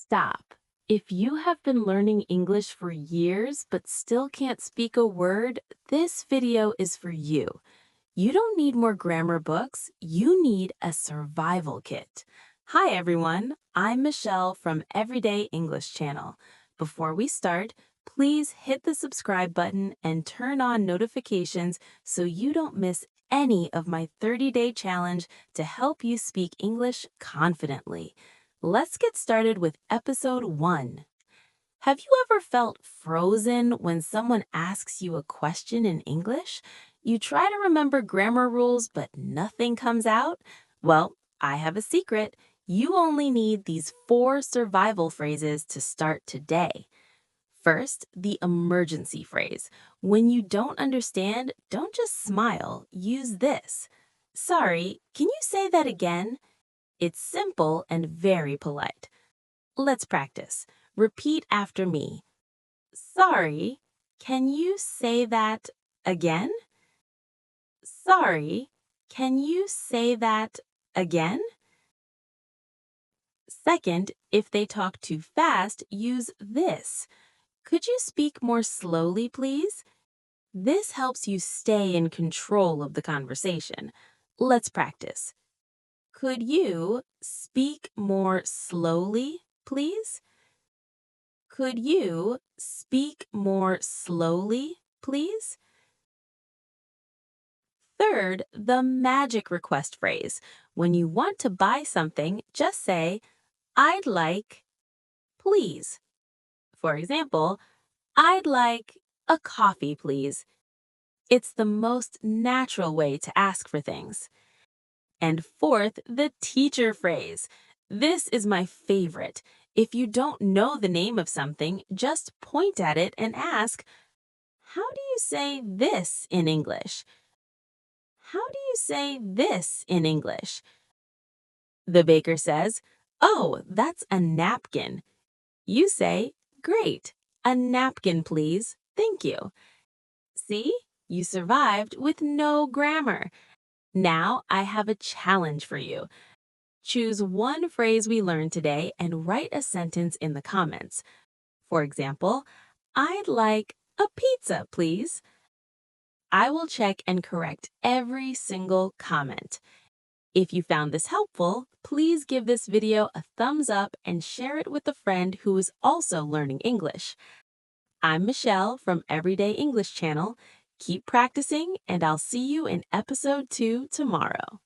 Stop. If you have been learning English for years but still can't speak a word, this video is for you. You don't need more grammar books, you need a survival kit. Hi everyone, I'm Michelle from Everyday English Channel. Before we start, please hit the subscribe button and turn on notifications so you don't miss any of my 30-day challenge to help you speak English confidently. Let's get started with episode 1. Have you ever felt frozen when someone asks you a question in English? You try to remember grammar rules, but nothing comes out? Well, I have a secret. You only need these 4 survival phrases to start today. First, the emergency phrase. When you don't understand, don't just smile. Use this. Sorry, can you say that again? It's simple and very polite. Let's practice. Repeat after me. Sorry, can you say that again? Sorry, can you say that again? Second, if they talk too fast, use this. Could you speak more slowly, please? This helps you stay in control of the conversation. Let's practice. Could you speak more slowly, please? Could you speak more slowly, please? Third, the magic request phrase. When you want to buy something, just say, I'd like, please. For example, I'd like a coffee, please. It's the most natural way to ask for things. And fourth, the teacher phrase. This is my favorite. If you don't know the name of something, just point at it and ask, how do you say this in English? How do you say this in English? The baker says, oh, that's a napkin. You say, great, a napkin, please. Thank you. See, you survived with no grammar. Now I have a challenge for you. Choose one phrase we learned today and write a sentence in the comments. For example, I'd like a pizza, please. I will check and correct every single comment. If you found this helpful, please give this video a thumbs up and share it with a friend who is also learning English. I'm Michelle from Everyday English Channel. Keep practicing, and I'll see you in episode 2 tomorrow.